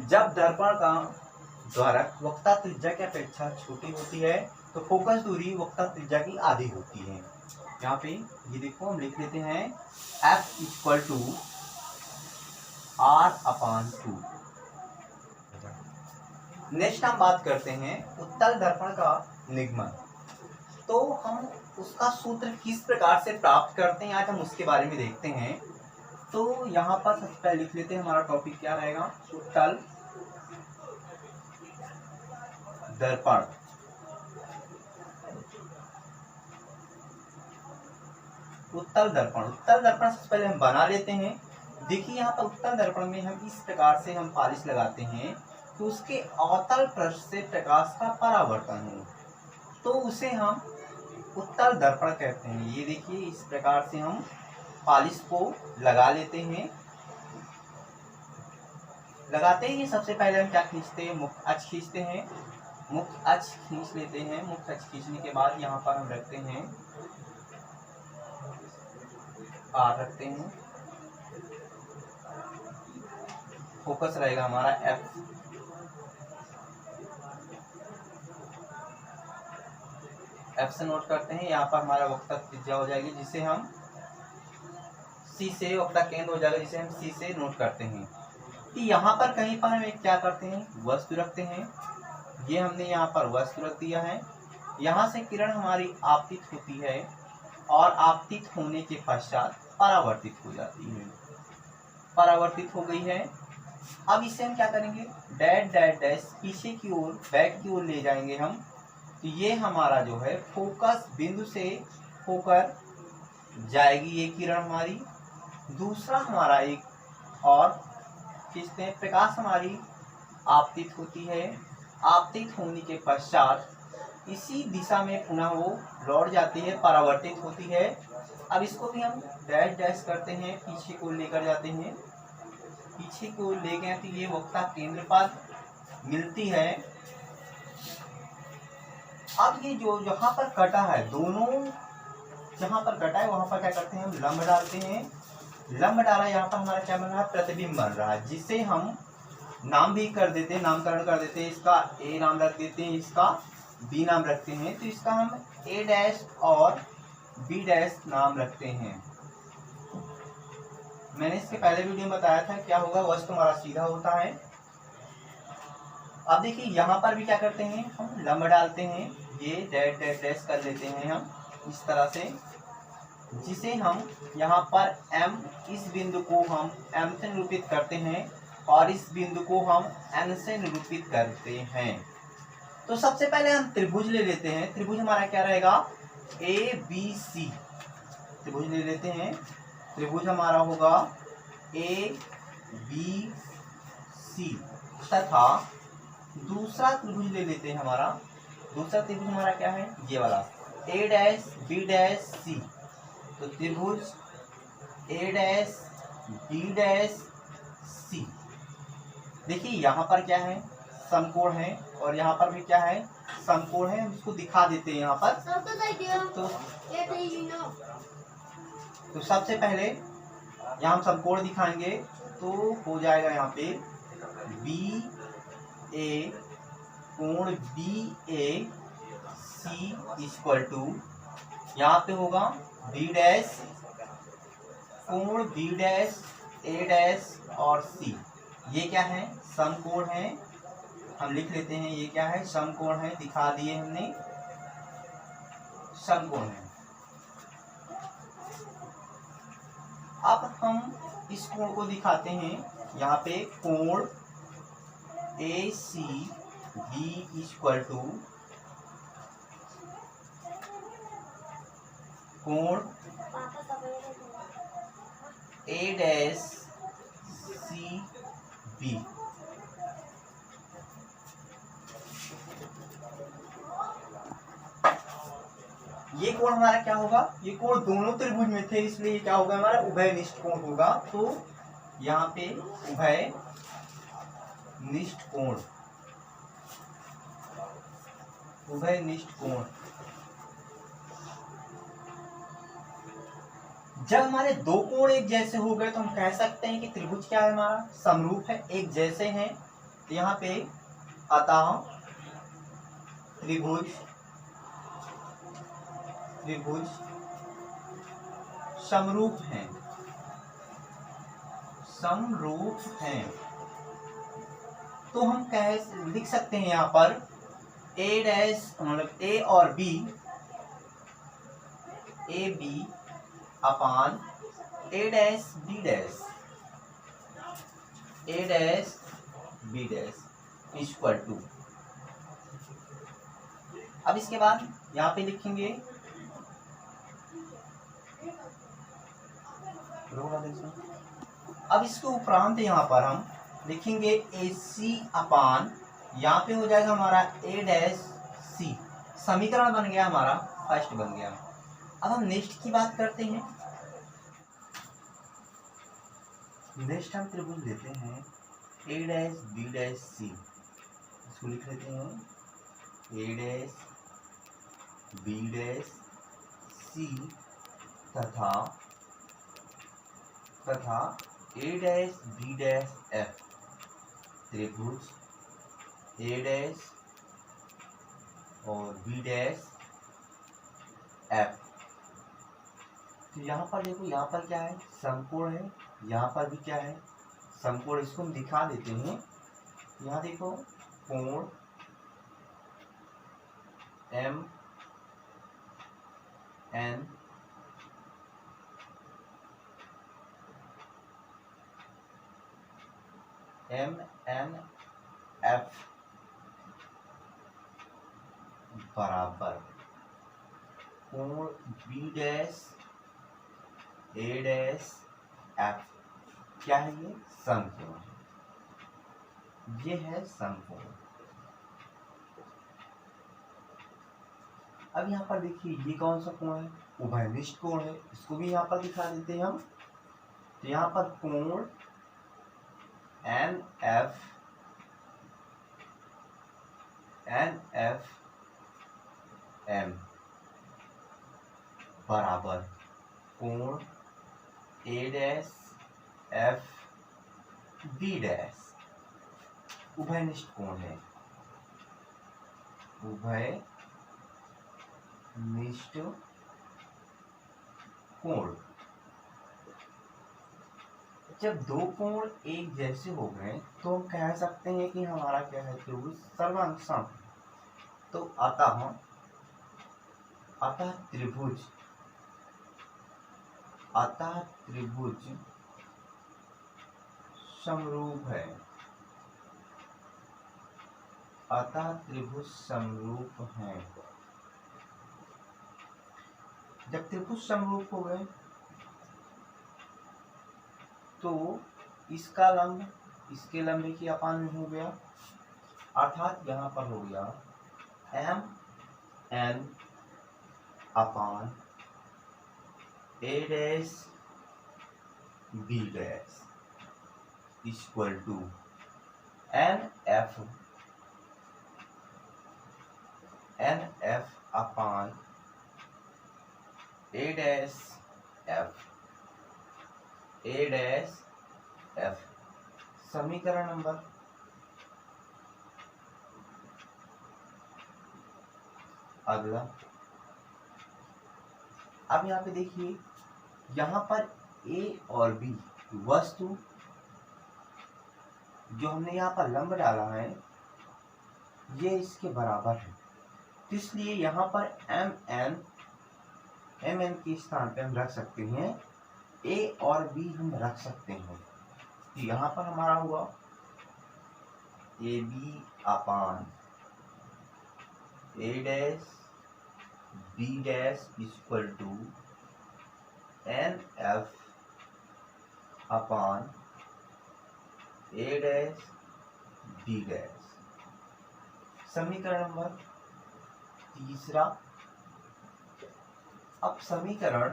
जब दर्पण का द्वारक वक्ता त्रिज्या की अपेक्षा छोटी होती है तो फोकस दूरी वक्ता त्रिज्या की आधी होती है। यहाँ पे ये देखो हम लिख लेते हैं F equal to R/2। Next हम बात करते हैं उत्तल दर्पण का निगमन। तो हम उसका सूत्र किस प्रकार से प्राप्त करते हैं आज हम उसके बारे में देखते हैं। तो यहाँ पर सबसे पहले लिख लेते हैं हमारा टॉपिक क्या रहेगा, उत्तल दर्पण। उत्तल दर्पण सबसे पहले हम बना लेते हैं। देखिए यहाँ पर उत्तल दर्पण में हम इस प्रकार से हम पालिश लगाते हैं तो उसके अवतल पृष्ठ से प्रकाश का परावर्तन हो, तो उसे हम उत्तल दर्पण कहते हैं। ये देखिए इस प्रकार से हम पालिश को लगा लेते हैं। लगाते ही सबसे पहले हम क्या खींचते हैं, मुख्य अक्ष खींचते हैं। मुख्य अक्ष खींच लेते हैं। मुख्य अक्ष खींचने के बाद यहाँ पर हम रखते हैं R रखते हैं। फोकस रहेगा हमारा F से नोट करते हैं। यहाँ पर हमारा वक्ता त्रिज्या हो जाएगी जिसे हम C से, वक्ता केंद्र हो जाएगा जिसे हम C से नोट करते हैं। कि यहाँ पर कहीं पर हम एक क्या करते हैं, वस्तु रखते हैं। ये हमने यहाँ पर वस्तु रख दिया है। यहाँ से किरण हमारी आपतित होती है और आपतित होने के पश्चात परावर्तित हो जाती है। परावर्तित हो गई है। अब इसे हम क्या करेंगे, डैश डैश डैश पीछे की ओर, बैक की ओर ले जाएंगे हम। तो ये हमारा जो है फोकस बिंदु से होकर जाएगी ये किरण हमारी। दूसरा हमारा एक और खींचते हैं, प्रकाश हमारी आपतित होती है। आपतित होने के पश्चात इसी दिशा में पुनः वो लौट जाती है, परावर्तित होती है। अब इसको भी हम डैश डैश करते हैं, पीछे को लेकर जाते हैं। पीछे को ले गए तो ये वक्ता केंद्र पर मिलती है। अब ये जो जहां पर कटा है, दोनों जहां पर कटा है वहां पर क्या करते हैं, हम लंब डालते हैं। लंब डाला, यहाँ पर हमारा क्या बन रहा है, प्रतिबिंब बन रहा है, जिसे हम नाम भी कर देते हैं, नामकरण कर देते हैं। इसका A नाम रख देते हैं, इसका B नाम रखते हैं। तो इसका हम A डैश और B डैश नाम रखते हैं। मैंने इसके पहले वीडियो में बताया था क्या होगा, वस्तु हमारा सीधा होता है। अब देखिए यहाँ पर भी क्या करते हैं, हम लंब डालते हैं। ये डैश डैश डैश कर लेते हैं हम इस तरह से, जिसे हम यहाँ पर M, इस बिंदु को हम M से निरूपित करते हैं और इस बिंदु को हम N से निरूपित करते हैं। तो सबसे पहले हम त्रिभुज ले लेते हैं। त्रिभुज हमारा क्या रहेगा, ABC। त्रिभुज ले लेते हैं। त्रिभुज हमारा होगा ABC तथा दूसरा त्रिभुज ले लेते हैं हमारा। दूसरा त्रिभुज हमारा क्या है, ये वाला A dash B dash C। तो त्रिभुज A dash B dash C। देखिए यहाँ पर क्या है, समकोण है, और यहाँ पर भी क्या है, समकोण है। हम इसको दिखा देते हैं यहाँ पर। तो सबसे पहले यहाँ हम समकोण दिखाएंगे तो हो जाएगा यहाँ पे BA, कोण BAC इक्वल टू, यहाँ पे होगा B डैश, कोण B डैश, A डैश और C। ये क्या है, समकोण है। हम लिख लेते हैं ये क्या है, समकोण है। दिखा दिए हमने, समकोण है। अब हम इस कोण को दिखाते हैं। यहाँ पे कोण ACB इक्वल टू कोण A डैश CB। ये कोण हमारा क्या होगा, ये कोण दोनों त्रिभुज में थे, इसलिए क्या होगा हमारा उभयनिष्ठ कोण होगा। तो यहाँ पे उभयनिष्ठ कोण, उभयनिष्ठ कोण। जब हमारे दो कोण एक जैसे हो गए तो हम कह सकते हैं कि त्रिभुज क्या है हमारा, समरूप है, एक जैसे हैं। यहाँ पे अतः त्रिभुज समरूप हैं, तो हम कह लिख सकते हैं यहाँ पर ए डैश मतलब ए और B, A B upon A dash B dash, A dash B dash equal to. अब इसके बाद यहाँ पे लिखेंगे अब इसके उपरांत यहाँ पर हम लिखेंगे ए सी अपान, यहाँ पे हो जाएगा हमारा ए डैश सी। समीकरण बन गया हमारा, फर्स्ट बन गया। अब हम नेक्स्ट की बात करते हैं। नेक्स्ट हम त्रिभुज लेते हैं ए डैश बी डैश सी, इसको लिख लेते हैं ए डैश बी डैश सी तथा ए डैश बी डैश एफ। त्रिभुज ए डैश और बी डैश एफ। तो यहाँ पर देखो, यहाँ पर क्या है, समकोण है, यहाँ पर भी क्या है, समकोण। इसको हम दिखा देते हैं। यहाँ देखो कोण एम एन एफ बराबर कोण B dash A dash F. क्या है ये, समकोण। ये है समकोण। अब यहाँ पर देखिए ये कौन सा कोण है, उभयनिष्ठ कोण है। इसको भी यहाँ पर दिखा देते हैं हम। तो यहाँ पर कोण एन एफ एम बराबर कोण ए डैश एफ बी डैश। उभयनिष्ठ कोण है, उभयनिष्ठ कोण। जब दो कोण एक जैसे हो गए तो हम कह सकते हैं कि हमारा क्या है, त्रिभुज सर्वांग सम। तो अतः त्रिभुज समरूप है। अतः त्रिभुज समरूप है। जब त्रिभुज समरूप हो गए तो इसका लंब इसके लंब की अपान में हो गया, अर्थात यहाँ पर हो गया M N upon A dash B dash equal to N F upon A dash F. समीकरण नंबर अगला। अब यहाँ पे देखिए, यहाँ पर ए और बी वस्तु जो हमने यहाँ पर लंब डाला है ये इसके बराबर है, इसलिए यहाँ पर एम एन के स्थान पे हम रख सकते हैं ए और बी हम रख सकते हैं। तो यहाँ पर हमारा हुआ A B upon A dash B dash equal to N F upon A dash B dash. समीकरण नंबर तीसरा। अब समीकरण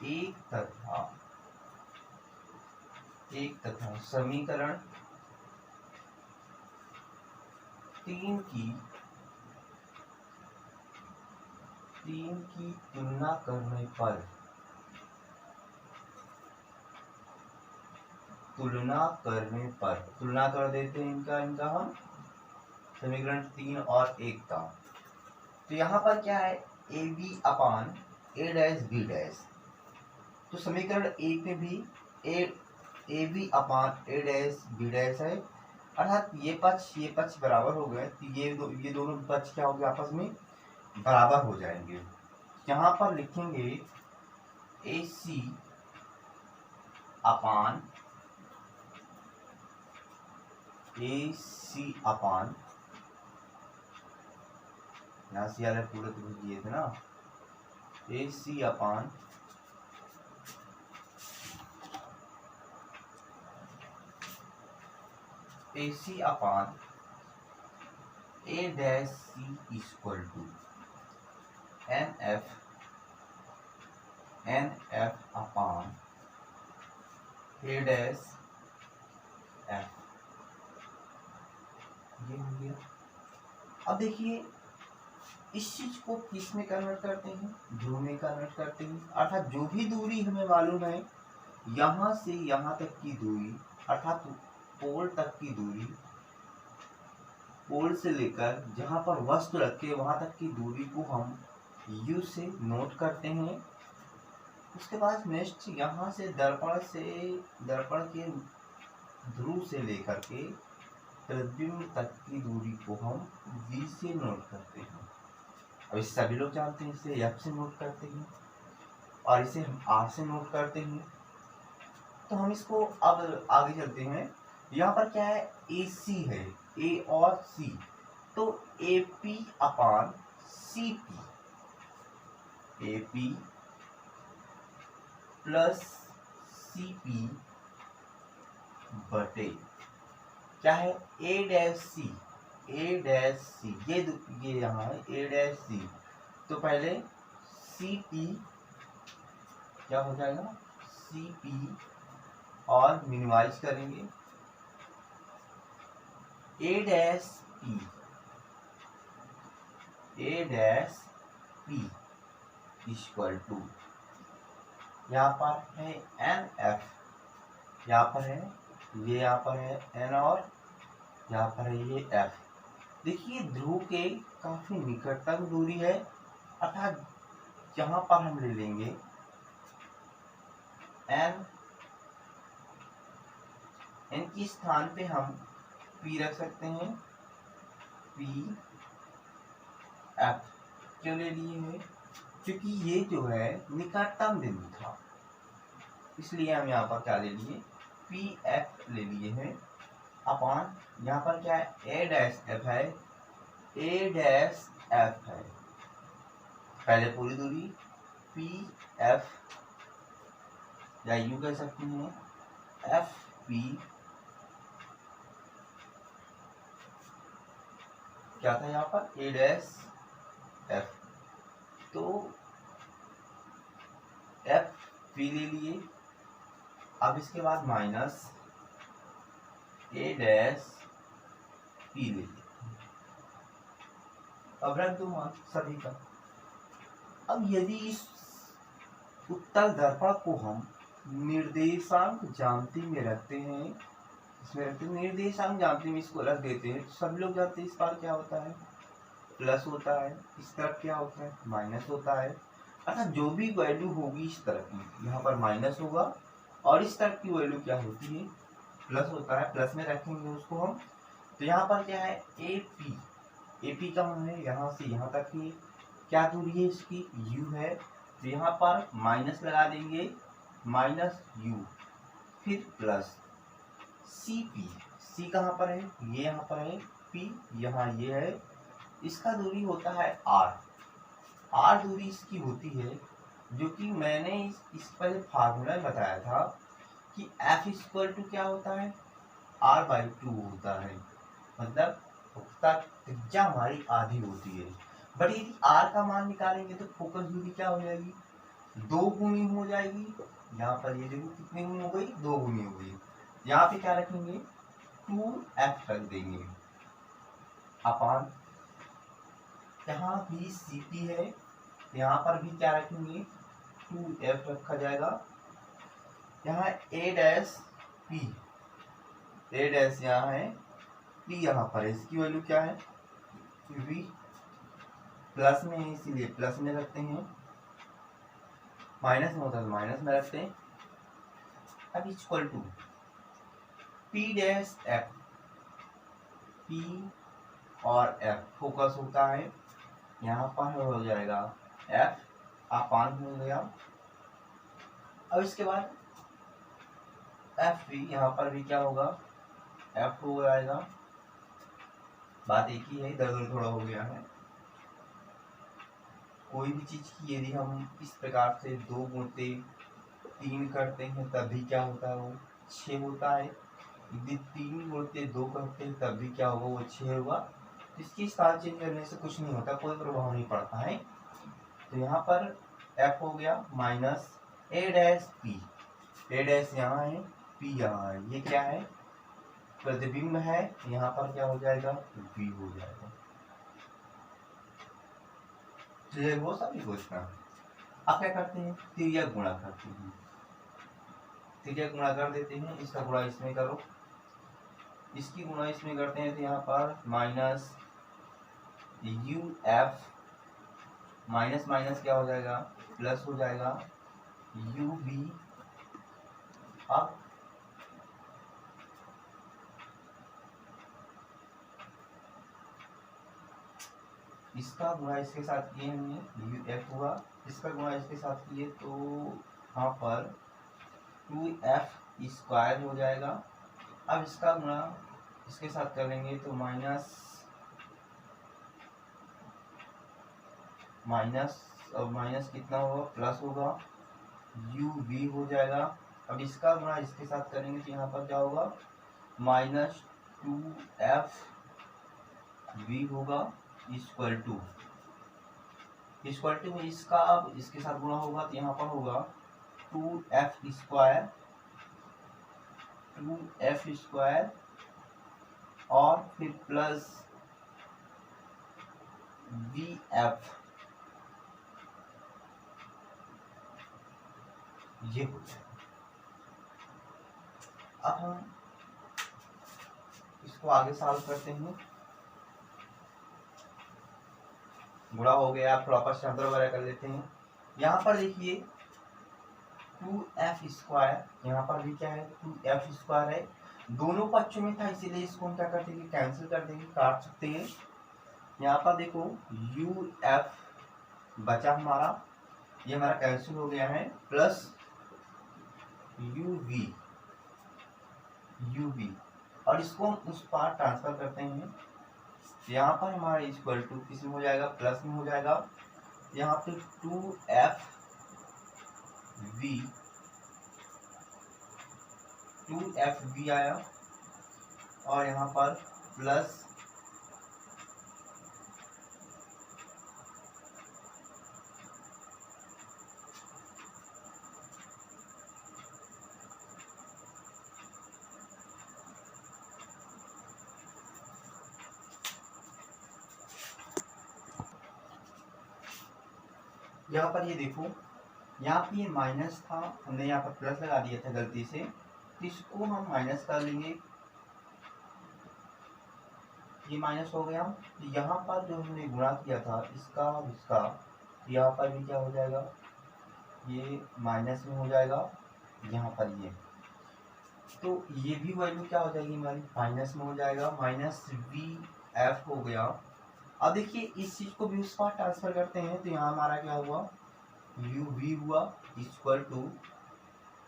एक तथा समीकरण 3 की तुलना करने पर तुलना करने पर तुलना कर देते हैं इनका हम समीकरण 3 और 1 का। तो यहाँ पर क्या है, A B upon A dash B dash. तो समीकरण 1 में भी A B upon A dash B dash है, अर्थात ये पक्ष बराबर हो गए, तो ये दोनों पक्ष क्या हो गए, आपस में बराबर हो जाएंगे। यहाँ पर लिखेंगे ए सी अपान यहाँ सी आर पूरे तो दिए थे ना, a c upon A dash c equal to N F upon A dash f. ये हो गया। अब देखिए इस चीज को किस में कन्वर्ट करते हैं, ध्रुव में कन्वर्ट करते हैं, अर्थात जो भी दूरी हमें मालूम है यहाँ से यहाँ तक की दूरी, अर्थात पोल तक की दूरी, पोल से लेकर जहाँ पर वस्तु रखे वहां तक की दूरी को हम U से नोट करते हैं। उसके बाद नेक्स्ट यहाँ से दर्पण के ध्रुव से लेकर के प्रतिबिंब तक की दूरी को हम V से नोट करते हैं। अब इसे सभी लोग जानते हैं, इसे F से नोट करते हैं और इसे हम R से नोट करते हैं। तो हम इसको अब आगे चलते हैं। यहाँ पर क्या है, AC है, A और C, तो AP अपान CP, AP प्लस CP बटे क्या है, A डैश C, ये यहाँ है A डैश C। तो पहले CP क्या हो जाएगा, CP और मिनिमाइज करेंगे A dash P equal to, यहाँ पर है NF, यहाँ पर है ये, यहाँ पर है N और यहाँ पर है ये F। देखिए ध्रुव के काफी निकटतम दूरी है, अर्थात यहाँ पर हम ले लेंगे N के स्थान पे हम P रख सकते हैं, P F क्यों ले लिए हैं, क्योंकि ये जो है निकटतम बिंदु था, इसलिए हम यहाँ पर क्या ले लिए, पी एफ ले लिए हैं अपान यहाँ पर क्या है, ए डैश एफ है, ए डैश एफ है, पहले पूरी दूरी पी एफ या यू कह सकते हैं एफ पी, क्या था यहाँ पर, ए डैश एफ, तो एफ पी ले लिए। अब इसके बाद माइनस ए डैश पी ले लिए। अब रख दो मान सभी का। अब यदि इस उत्तल दर्पण को हम निर्देशांक ज्यामिति में रखते हैं, इसमें रखते हैं निर्देशांक ज्यामिति में इसको रख देते हैं, तो सभी लोग जानते हैं इस बार क्या होता है, प्लस होता है, इस तरफ क्या होता है, माइनस होता है, अर्थात जो भी वैल्यू होगी इस तरफ की यहाँ पर माइनस होगा और इस तरफ की वैल्यू क्या होती है, प्लस होता है, प्लस में रखेंगे उसको हम। तो यहाँ पर क्या है, AP का मान है यहाँ से यहाँ तक की क्या दूरी है इसकी, U है, तो यहाँ पर माइनस लगा देंगे, माइनस U, फिर प्लस C कहाँ पर है, ये यहाँ पर है, P यहाँ ये है, इसका दूरी होता है R दूरी इसकी होती है, जो कि मैंने इस पर फार्मूला बताया था कि F इक्वल टू क्या होता है, R/2 होता है, मतलब त्रिज्या हमारी आधी होती है। बट यदि R का मान निकालेंगे तो फोकस दूरी क्या हो जाएगी, 2 गुनी हो जाएगी। यहाँ पर ये देखो कितनी गुनी हो गई, 2 गुनी हो गई। यहाँ पे क्या रखेंगे, 2F रख देंगे अपान, यहाँ भी CP है, यहाँ पर भी क्या रखेंगे, 2F रखा जाएगा। यहाँ A dash P A dash यहाँ है, पी यहाँ पर है, इसकी वैल्यू क्या है वी, प्लस में है इसीलिए प्लस में रखते हैं, माइनस में होता है तो माइनस में रखते हैं। अब equal to P dash F, P और एफ फोकस होता है यहाँ पर हो जाएगा एफ अपान हो गया। अब इसके बाद एफ भी यहाँ पर भी क्या होगा एफ हो जाएगा, बात एक ही है, इधर उधर थोड़ा हो गया है। कोई भी चीज की यदि हम इस प्रकार से 2 गुणते 3 करते हैं तब भी क्या होता है वो 6 होता है, यदि 3 गुणते 2 करते हैं तब भी क्या होगा वो 6 होगा। इसकी स्थान चेंज करने से कुछ नहीं होता, कोई प्रभाव नहीं पड़ता है। तो यहाँ पर एफ हो गया माइनस ए डैश पी, ए डैश यहाँ है पी यहाँ है, ये क्या है प्रतिबिंब है, यहाँ पर क्या हो जाएगा वी हो जाएगा। तो वो सभी पूछना। अब क्या करते हैं तिर्यक गुणा करते हैं, तिर्यक गुणा कर देते हैं, इसका गुणा इसमें करो, इसकी गुणा इसमें करते हैं तो यहाँ पर minus U F, minus minus क्या हो जाएगा प्लस हो जाएगा यू बी। अब इसका गुणा इसके साथ किए हमने यू एफ हुआ, इसका गुणा इसके साथ किए तो यहाँ पर 2f स्क्वायर हो जाएगा। अब इसका गुणा इसके साथ करेंगे तो माइनस माइनस, और माइनस कितना होगा प्लस होगा यू वी हो जाएगा। अब इसका गुणा इसके साथ करेंगे तो यहाँ पर क्या होगा माइनस 2f वी होगा इक्वल टू में इसका अब इसके साथ गुणा होगा तो यहाँ पर होगा 2f स्क्वायर और फिर प्लस vf, ये हो जाएगा। अब हम इसको आगे सॉल्व करते हैं, गुणा हो गया, आप थोड़ा पश्चांतर वगैरह कर लेते हैं। यहाँ पर देखिए 2f स्क्वायर, यहाँ पर भी क्या है 2f स्क्वायर है, दोनों पक्षों में था इसीलिए इसको हम क्या करते हैं कैंसिल कर देंगे, काट सकते हैं। यहाँ पर देखो uf बचा हमारा, ये हमारा कैंसिल हो गया है, प्लस uv और इसको हम उस पार ट्रांसफर करते हैं। यहाँ पर हमारा इक्वल टू किस में हो जाएगा प्लस में हो जाएगा, यहाँ पे 2fv आया और यहाँ पर प्लस यहाँ पर ये देखो, यहाँ पे ये माइनस था, हमने यहाँ पर प्लस लगा दिया था गलती से, तो इसको हम माइनस कर लेंगे, ये माइनस हो गया। तो यहाँ पर जो हमने गुणा किया था इसका इसका, यहाँ पर भी क्या हो जाएगा ये माइनस में हो जाएगा, यहाँ पर ये, तो ये भी वैल्यू क्या हो जाएगी हमारी माइनस में हो जाएगा, माइनस वी एफ हो गया। अब देखिए इस चीज को भी उस पार ट्रांसफर करते हैं तो यहाँ हमारा क्या हुआ यू वी हुआ इक्वल टू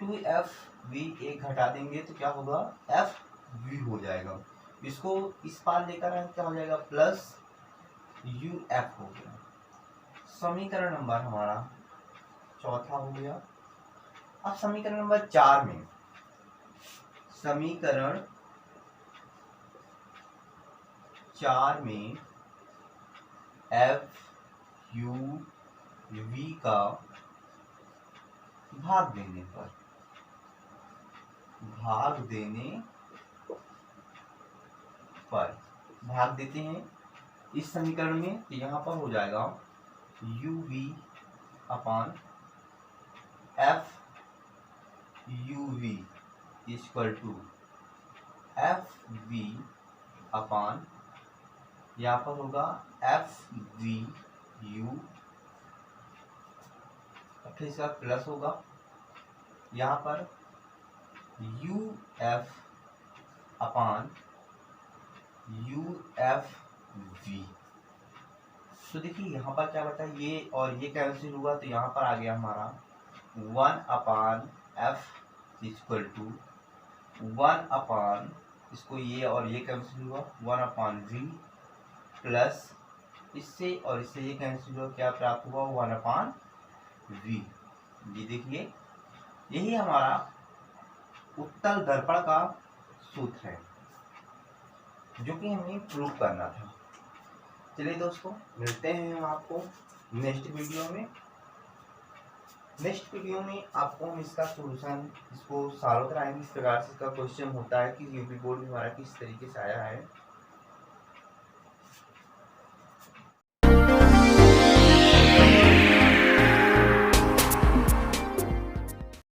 2f v, एक घटा देंगे तो क्या होगा f v हो जाएगा, इसको इस पार लेकर आए क्या हो जाएगा प्लस यू एफ हो गया। समीकरण नंबर हमारा चौथा हो गया। अब समीकरण नंबर 4 में, समीकरण 4 में एफ यू वी का भाग देने पर भाग देते हैं इस समीकरण में, तो यहाँ पर हो जाएगा U V upon F U V equal to F V upon, यहाँ पर होगा एफ वी यू, फिर इसका प्लस होगा यहाँ पर U F upon U F V. तो देखिए यहाँ पर क्या बता, ये और ये कैंसिल हुआ तो यहाँ पर आ गया हमारा 1 अपान एफ इक्वल टू 1 अपान, इसको ये और ये कैंसिल हुआ 1 अपान वी प्लस इससे और इससे ये कैंसिल हुआ, क्या प्राप्त हुआ 1 अपान वी। ये देखिए यही हमारा उत्तल दर्पण का सूत्र है जो कि हमें प्रूव करना था। चलिए दोस्तों, मिलते हैं हम आपको नेक्स्ट वीडियो में। नेक्स्ट वीडियो में आपको हम इसका सॉल्यूशन, इसको सॉल्व कराएंगे। इस प्रकार से इसका क्वेश्चन होता है कि यूपी बोर्ड में हमारा किस तरीके से आया है।